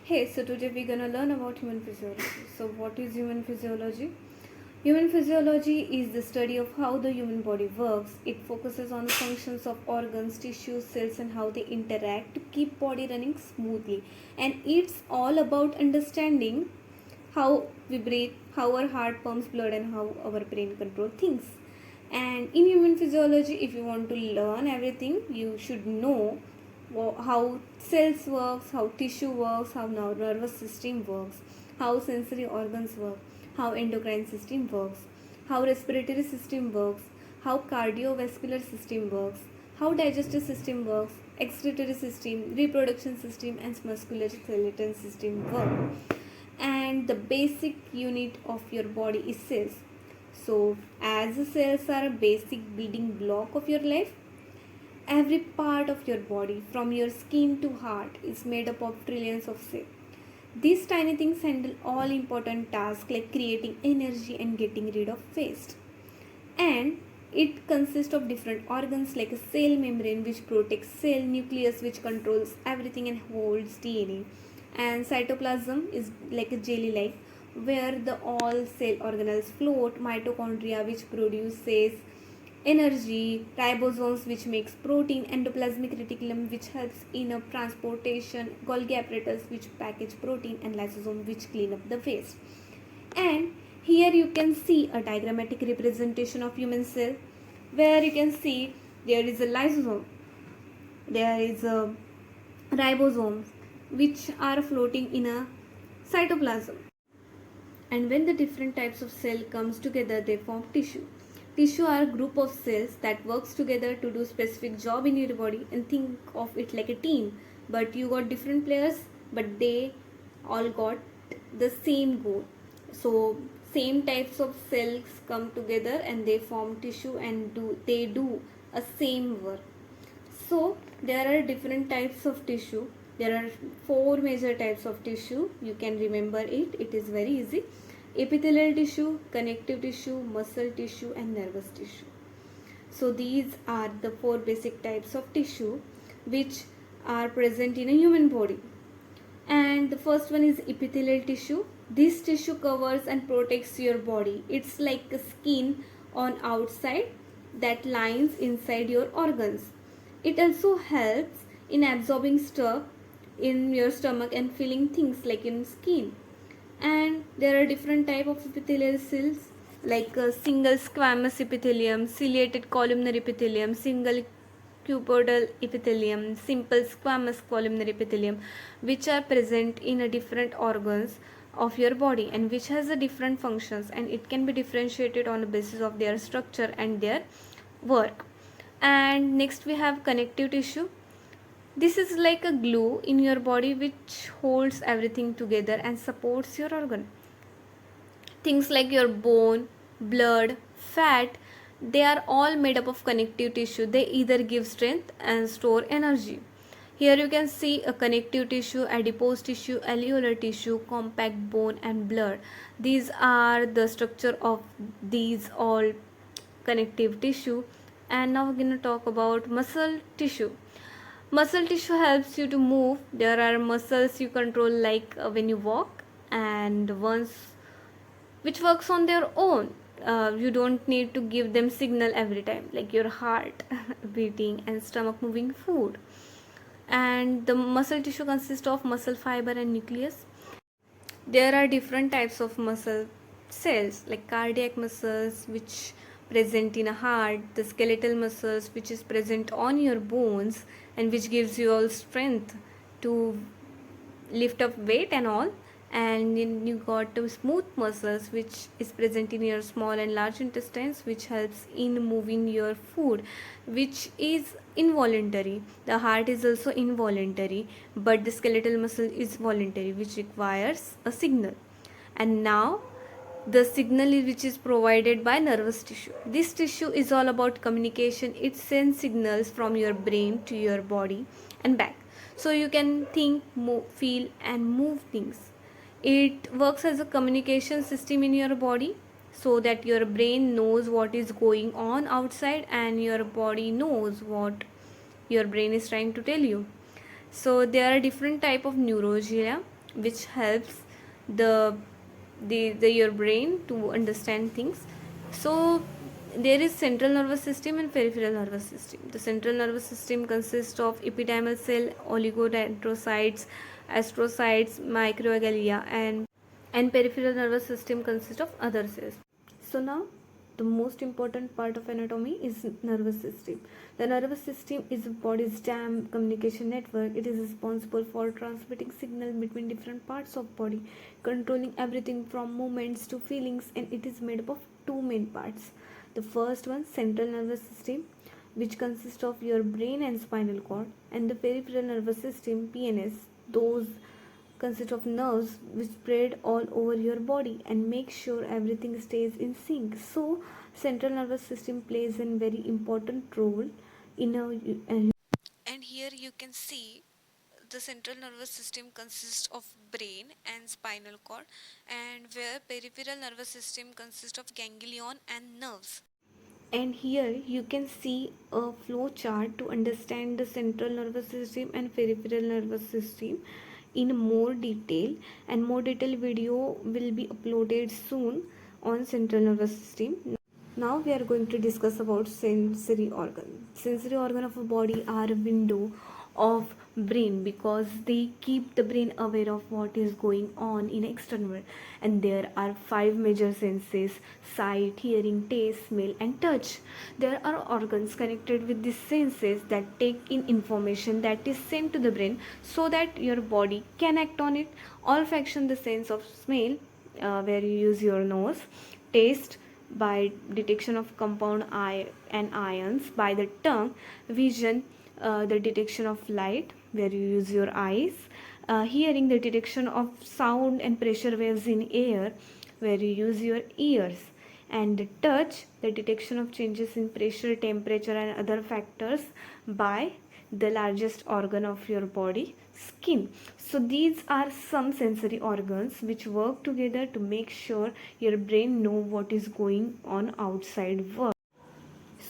Hey, so today we're gonna learn about human physiology. So, what is human physiology? Human physiology is the study of how the human body works. It focuses on the functions of organs, tissues, cells, and how they interact to keep body running smoothly. And it's all about understanding how we breathe, how our heart pumps blood, and how our brain controls things. And in human physiology, if you want to learn everything, you should know how cells works, how tissue works, how nervous system works, how sensory organs work, how endocrine system works, how respiratory system works, how cardiovascular system works, how digestive system works, excretory system, reproduction system, and musculoskeletal system work. And the basic unit of your body is cells. So, as the cells are a basic building block of your life, every part of your body, from your skin to heart, is made up of trillions of cells. These tiny things handle all important tasks like creating energy and getting rid of waste. And it consists of different organs like a cell membrane which protects cell nucleus which controls everything and holds DNA, and cytoplasm is like a jelly like where the all cell organelles float, mitochondria which produces energy, ribosomes which makes protein, endoplasmic reticulum which helps in a transportation, Golgi apparatus which package protein, and lysosome which clean up the waste. And here you can see a diagrammatic representation of human cell where you can see there is a lysosome, there is a ribosomes which are floating in a cytoplasm. And when the different types of cell comes together, they form tissue. Tissue are a group of cells that works together to do specific job in your body, and think of it like a team. But you got different players, but they all got the same goal. So same types of cells come together and they form tissue and do a same work. So there are different types of tissue. There are four major types of tissue. You can remember it. It is very easy. Epithelial tissue, connective tissue, muscle tissue, and nervous tissue. So these are the four basic types of tissue which are present in a human body. And the first one is epithelial tissue. This tissue covers and protects your body. It's like a skin on outside that lines inside your organs. It also helps in absorbing stuff in your stomach and filling things like in skin. And there are different type of epithelial cells like single squamous epithelium, ciliated columnar epithelium, single cuboidal epithelium, simple squamous columnar epithelium, which are present in a different organs of your body and which has a different functions, and it can be differentiated on the basis of their structure and their work. And next we have connective tissue. This is like a glue in your body which holds everything together and supports your organ. Things like your bone, blood, fat, they are all made up of connective tissue. They either give strength and store energy. Here you can see a connective tissue, adipose tissue, alveolar tissue, compact bone, and blood. These are the structure of these all connective tissue. And now we're going to talk about muscle tissue. Muscle tissue helps you to move. There are muscles you control like when you walk, and ones which works on their own. You don't need to give them signal every time, like your heart beating and stomach moving food. And the muscle tissue consists of muscle fiber and nucleus. There are different types of muscle cells like cardiac muscles which present in a heart, the skeletal muscles which is present on your bones and which gives you all strength to lift up weight and all. And then you got the smooth muscles which is present in your small and large intestines which helps in moving your food, which is involuntary. The heart is also involuntary, but the skeletal muscle is voluntary, which requires a signal. And now the signal which is provided by nervous tissue. This tissue is all about communication. It sends signals from your brain to your body and back, so you can think, move, feel, and move things. It works as a communication system in your body so that your brain knows what is going on outside and your body knows what your brain is trying to tell you. So there are different type of neuroglia. which helps the your brain to understand things. So there is central nervous system and peripheral nervous system. The central nervous system consists of epidermal cell, oligodendrocytes, astrocytes, microglia, and peripheral nervous system consists of other cells. So now the most important part of anatomy is nervous system. The nervous system is the body's dam communication network. It is responsible for transmitting signal between different parts of body, controlling everything from movements to feelings, and it is made up of two main parts. The first one, central nervous system, which consists of your brain and spinal cord, and the peripheral nervous system, PNS. Those consist of nerves which spread all over your body and make sure everything stays in sync. So central nervous system plays a very important role in a and here you can see the central nervous system consists of brain and spinal cord, and where peripheral nervous system consists of ganglion and nerves. And here you can see a flow chart to understand the central nervous system and peripheral nervous system in more detail, and more detailed video will be uploaded soon on central nervous system. Now we are going to discuss about sensory organ. Sensory organ of a body are a window of brain because they keep the brain aware of what is going on in external world. And there are five major senses: sight, hearing, taste, smell and touch. There are organs connected with these senses that take in information that is sent to the brain so that your body can act on it. Olfaction, the sense of smell, where you use your nose. Taste, by detection of compound and ions by the tongue. Vision, the detection of light, where you use your eyes. Hearing, the detection of sound and pressure waves in air, where you use your ears. And touch, the detection of changes in pressure, temperature and other factors by the largest organ of your body, skin. So these are some sensory organs which work together to make sure your brain know what is going on outside world.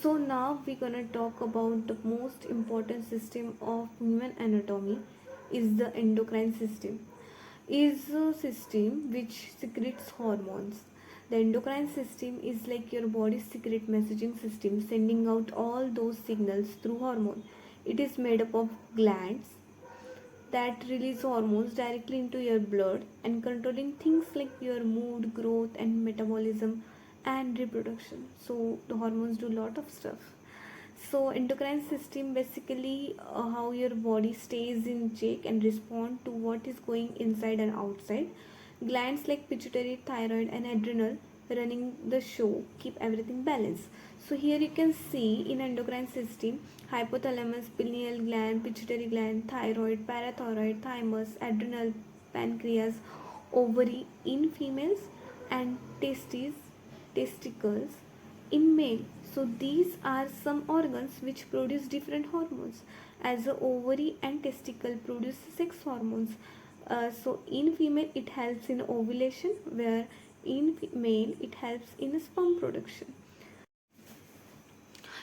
So now we're gonna talk about the most important system of human anatomy is the endocrine system. Is a system which secretes hormones. The endocrine system is like your body's secret messaging system, sending out all those signals through hormone. It is made up of glands that release hormones directly into your blood and controlling things like your mood, growth and metabolism and reproduction. So the hormones do a lot of stuff. So endocrine system basically how your body stays in check and respond to what is going inside and outside. Glands like pituitary, thyroid and adrenal running the show keep everything balanced. So here you can see in endocrine system: hypothalamus, pineal gland, pituitary gland, thyroid, parathyroid, thymus, adrenal, pancreas, ovary in females, and testicles in male. So these are some organs which produce different hormones. As the ovary and testicle produce sex hormones. So in female it helps in ovulation, where in male it helps in sperm production.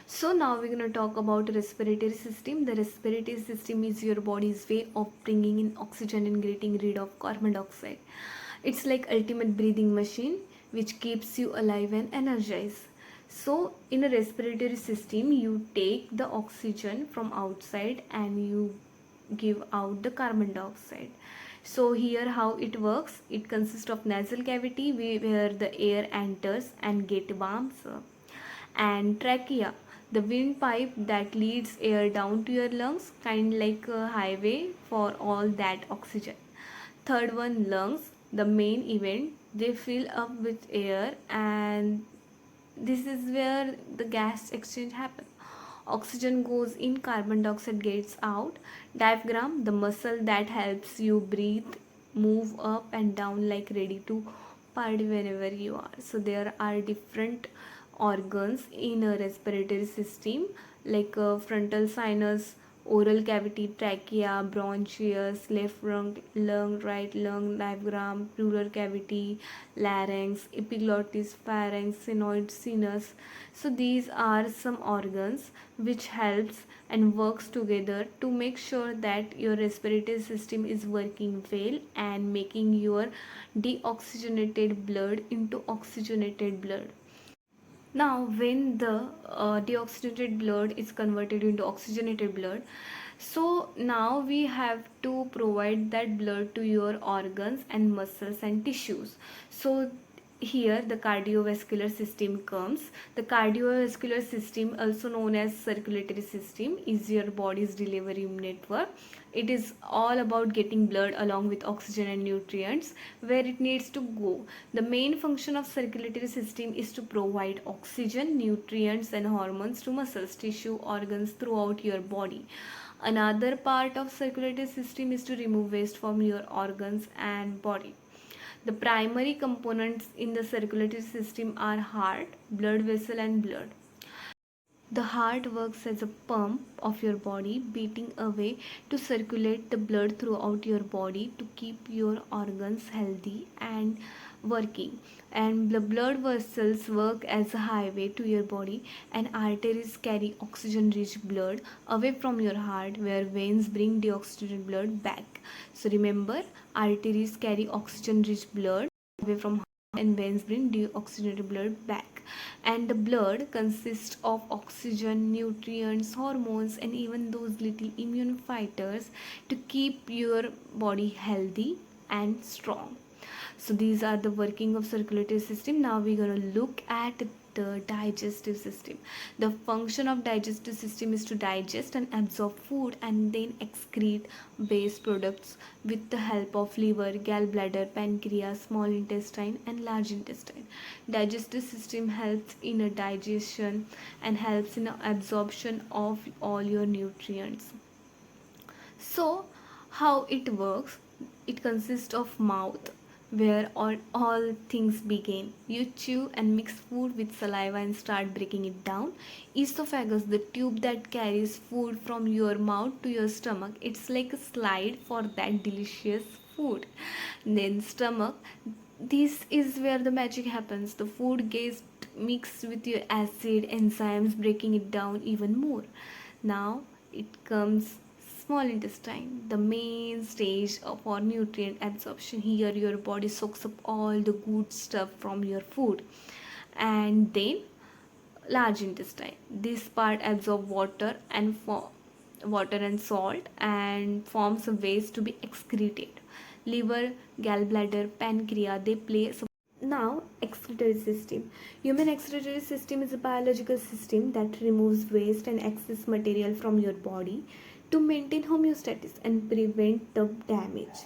So now we're going to talk about respiratory system. The respiratory system is your body's way of bringing in oxygen and getting rid of carbon dioxide. It's like ultimate breathing machine which keeps you alive and energized. So in a respiratory system you take the oxygen from outside and you give out the carbon dioxide. So here how it works: it consists of nasal cavity where the air enters and get warms, and trachea, the windpipe that leads air down to your lungs, kind like a highway for all that oxygen. Third one, lungs, the main event. They fill up with air, and this is where the gas exchange happens. Oxygen goes in, carbon dioxide gets out. Diaphragm, the muscle that helps you breathe, move up and down like ready to party whenever you are. So there are different organs in a respiratory system, like frontal sinus, oral cavity, trachea, bronchus, left lung, right lung, diaphragm, pleural cavity, larynx, epiglottis, pharynx, sphenoid, sinus. So these are some organs which helps and works together to make sure that your respiratory system is working well and making your deoxygenated blood into oxygenated blood. Now when the deoxygenated blood is converted into oxygenated blood, so now we have to provide that blood to your organs and muscles and tissues. So here the cardiovascular system comes. The cardiovascular system, also known as circulatory system, is your body's delivery network. It is all about getting blood along with oxygen and nutrients where it needs to go. The main function of circulatory system is to provide oxygen, nutrients and hormones to muscles, tissue, organs throughout your body. Another part of circulatory system is to remove waste from your organs and body. The primary components in the circulatory system are heart, blood vessel and blood. The heart works as a pump of your body, beating away to circulate the blood throughout your body to keep your organs healthy and working. And the blood vessels work as a highway to your body, and arteries carry oxygen rich blood away from your heart, where veins bring deoxygenated blood back. So remember, arteries carry oxygen rich blood away from heart, and veins bring deoxygenated blood back. And the blood consists of oxygen, nutrients, hormones and even those little immune fighters to keep your body healthy and strong. So these are the working of circulatory system. Now we're going to look at the digestive system. The function of digestive system is to digest and absorb food and then excrete waste products with the help of liver, gallbladder, pancreas, small intestine and large intestine. Digestive system helps in a digestion and helps in absorption of all your nutrients. So how it works? It consists of mouth, where all things begin. You chew and mix food with saliva and start breaking it down. Esophagus, the tube that carries food from your mouth to your stomach. It's like a slide for that delicious food. Then stomach, this is where the magic happens. The food gets mixed with your acid, enzymes breaking it down even more. Now it comes small intestine, the main stage for nutrient absorption. Here your body soaks up all the good stuff from your food. And then large intestine, this part absorbs water and salt and forms a waste to be excreted. Liver, gallbladder, pancreas, they play. Now, excretory system. Human excretory system is a biological system that removes waste and excess material from your body to maintain homeostasis and prevent the damage.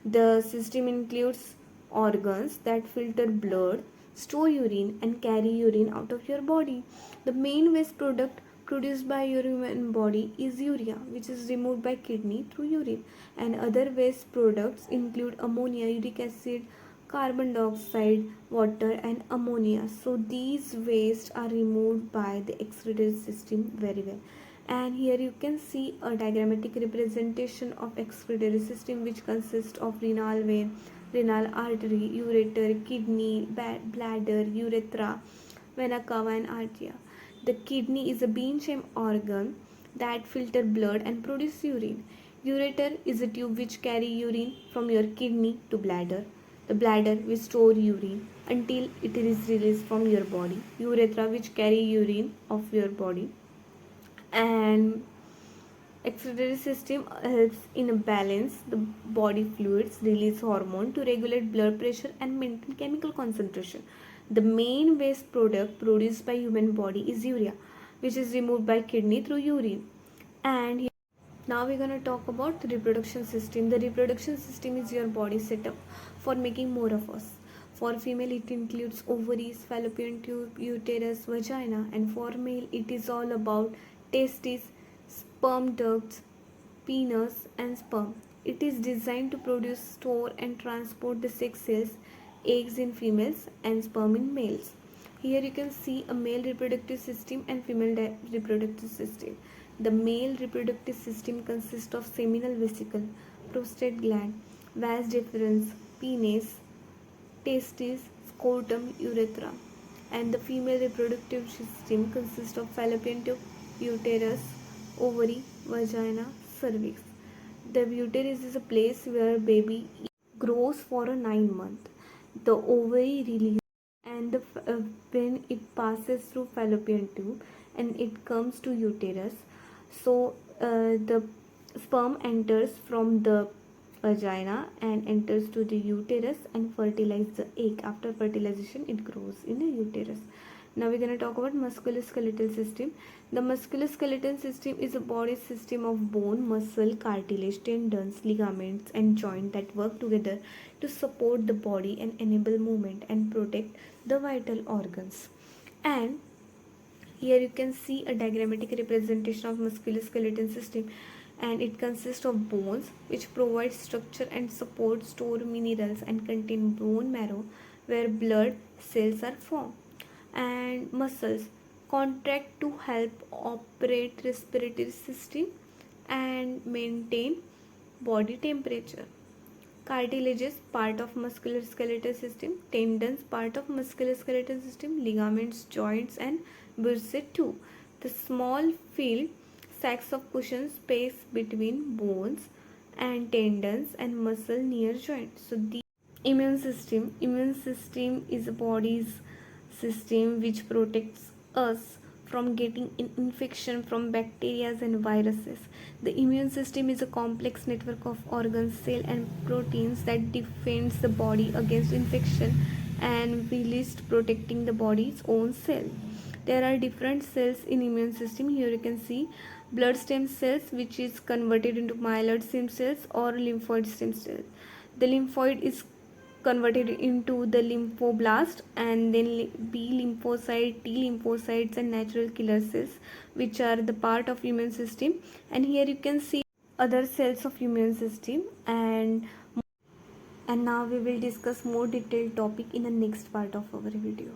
The system includes organs that filter blood, store urine and carry urine out of your body. The main waste product produced by your human body is urea, which is removed by kidney through urine, and other waste products include ammonia, uric acid, carbon dioxide, water and ammonia. So these wastes are removed by the excretory system very well. And here you can see a diagrammatic representation of excretory system, which consists of renal vein, renal artery, ureter, kidney, bladder, urethra, vena cava and arteria. The kidney is a bean-shaped organ that filter blood and produce urine. Ureter is a tube which carry urine from your kidney to bladder. The bladder will store urine until it is released from your body. Urethra which carry urine of your body. And excretory system helps in a balance the body fluids, release hormone to regulate blood pressure and maintain chemical concentration. The main waste product produced by human body is urea, which is removed by kidney through urine. And now we're going to talk about the reproduction system. The reproduction system is your body setup for making more of us. For female, it includes ovaries, fallopian tube, uterus, vagina, and for male, it is all about testes, sperm ducts, penis, and sperm. It is designed to produce, store, and transport the sex cells, eggs in females, and sperm in males. Here you can see a male reproductive system and female reproductive system. The male reproductive system consists of seminal vesicle, prostate gland, vas deferens, penis, testes, scrotum, urethra. And the female reproductive system consists of fallopian tube, uterus, ovary, vagina, cervix. The uterus is a place where baby grows for a 9 month. The ovary releases and when it passes through fallopian tube and it comes to uterus, so the sperm enters from the vagina and enters to the uterus and fertilizes the egg. After fertilization it grows in the uterus. Now we're going to talk about musculoskeletal system. The musculoskeletal system is a body system of bone, muscle, cartilage, tendons, ligaments and joints that work together to support the body and enable movement and protect the vital organs. And here you can see a diagrammatic representation of musculoskeletal system, and it consists of bones which provide structure and support, store minerals and contain bone marrow where blood cells are formed, and muscles contract to help operate respiratory system and maintain body temperature. Cartilages part of musculoskeletal system, tendons part of musculoskeletal system, ligaments, joints and bursae too. The small field sacs of cushion space between bones and tendons and muscle near joints. So the immune system is a body's system which protects us from getting infection from bacteria and viruses. The immune system is a complex network of organs, cells, and proteins that defends the body against infection and release protecting the body's own cell. There are different cells in immune system. Here you can see blood stem cells, which is converted into myeloid stem cells or lymphoid stem cells. The lymphoid is converted into the lymphoblast, and then B lymphocyte, T lymphocytes and natural killer cells, which are the part of immune system. And here you can see other cells of immune system, and now we will discuss more detailed topic in the next part of our video.